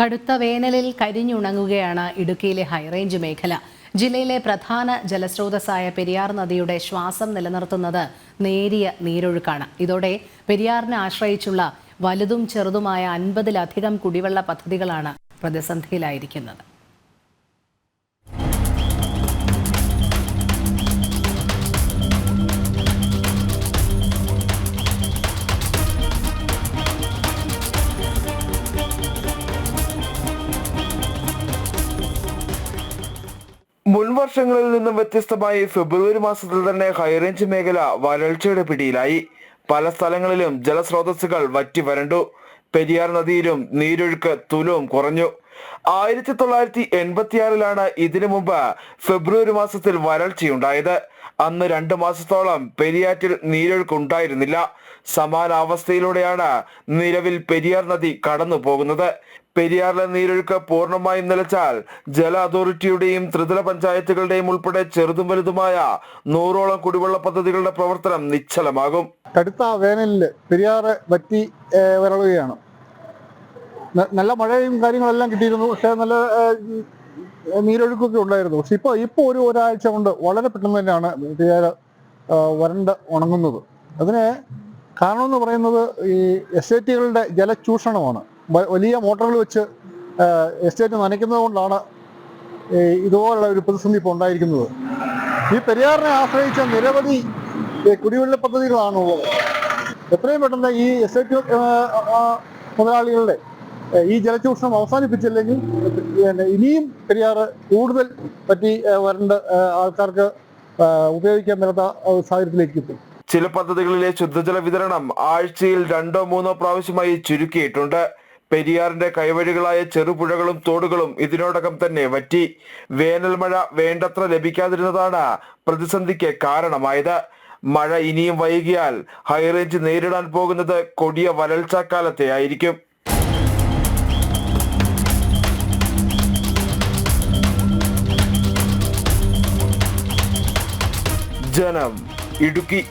കടുത്ത വേനലിൽ കരിഞ്ഞുണങ്ങുകയാണ് ഇടുക്കിയിലെ ഹൈറേഞ്ച് മേഖല. ജില്ലയിലെ പ്രധാന ജലസ്രോതസ്സായ പെരിയാർ നദിയുടെ ശ്വാസം നിലനിർത്തുന്നത് നേരിയ നീരൊഴുക്കാണ്. ഇതോടെ പെരിയാറിനെ ആശ്രയിച്ചുള്ള വലുതും ചെറുതുമായ 50-ലധികം കുടിവെള്ള പദ്ധതികളാണ് പ്രതിസന്ധിയിലായിരിക്കുന്നത്. മുൻവർഷങ്ങളിൽ നിന്നും വ്യത്യസ്തമായി ഫെബ്രുവരി മാസത്തിൽ തന്നെ ഹൈറേഞ്ച് മേഖല വരൾച്ചയുടെ പിടിയിലായി. പല സ്ഥലങ്ങളിലും ജലസ്രോതസ്സുകൾ വറ്റി വരണ്ടു. പെരിയാർ നദിയിലും നീരൊഴുക്ക് തുലവും കുറഞ്ഞു. 1986 ഇതിനു മുമ്പ് ഫെബ്രുവരി മാസത്തിൽ വരൾച്ചയുണ്ടായത്. അന്ന് 2 മാസത്തോളം പെരിയാറ്റിൽ നീരൊഴുക്ക് ഉണ്ടായിരുന്നില്ല. സമാന അവസ്ഥയിലൂടെയാണ് നിലവിൽ പെരിയാർ നദി കടന്നു പോകുന്നത്. പെരിയാറിലെ നീരൊഴുക്ക് പൂർണ്ണമായും നിലച്ചാൽ ജല അതോറിറ്റിയുടെയും ത്രിതല പഞ്ചായത്തുകളുടെയും ഉൾപ്പെടെ ചെറുതും വലുതുമായ 100ഓളം കുടിവെള്ള പദ്ധതികളുടെ പ്രവർത്തനം നിശ്ചലമാകും. കടുത്ത വേനലിൽ പെരിയാർ വറ്റി വരളുകയാണ്. നല്ല മഴയും കാര്യങ്ങളെല്ലാം കിട്ടിയിരുന്നു. പക്ഷേ നല്ല നീരൊഴുക്കൊക്കെ ഉണ്ടായിരുന്നു. പക്ഷെ ഇപ്പോൾ ഒരാഴ്ച കൊണ്ട് വളരെ പെട്ടെന്ന് തന്നെയാണ് പെരിയാർ വരണ്ട് ഉണങ്ങുന്നത്. അതിന് കാരണമെന്ന് പറയുന്നത് ഈ എസ്റ്റേറ്റുകളുടെ ജലചൂഷണമാണ്. വലിയ മോട്ടറുകൾ വെച്ച് എസ്റ്റേറ്റ് നനയ്ക്കുന്നത് കൊണ്ടാണ് ഇതുപോലുള്ള ഒരു പ്രതിസന്ധി ഇപ്പോൾ ഉണ്ടായിരിക്കുന്നത്. ഈ പെരിയാറിനെ ആശ്രയിച്ച നിരവധി കുടിവെള്ള പദ്ധതികളാണുള്ളത്. എത്രയും പെട്ടെന്ന് ഈ എസ്റ്റേറ്റ് മുതലാളികളുടെ ഈ ജലചൂഷണം അവസാനിപ്പിച്ചില്ലെങ്കിൽ ഇനിയും പെരിയാർ കൂടുതൽ പറ്റി വരണ്ട് ആൾക്കാർക്ക് ഉപയോഗിക്കാൻ പറ്റാത്ത സാഹചര്യത്തിലേക്ക് എത്തും. ചില പദ്ധതികളിലെ ശുദ്ധജല വിതരണം ആഴ്ചയിൽ 2-3 പ്രാവശ്യമായി ചുരുക്കിയിട്ടുണ്ട്. പെരിയാറിന്റെ കൈവഴികളായ ചെറുപുഴകളും തോടുകളും ഇതിനോടകം തന്നെ വറ്റി. വേനൽ മഴ വേണ്ടത്ര ലഭിക്കാതിരുന്നതാണ് പ്രതിസന്ധിക്ക് കാരണമായത്. മഴ ഇനിയും വൈകിയാൽ ഹൈറേഞ്ച് നേരിടാൻ പോകുന്നത് കൊടിയ വരൾച്ചാക്കാലത്തെ ആയിരിക്കും. ജനം, ഇടുക്കി.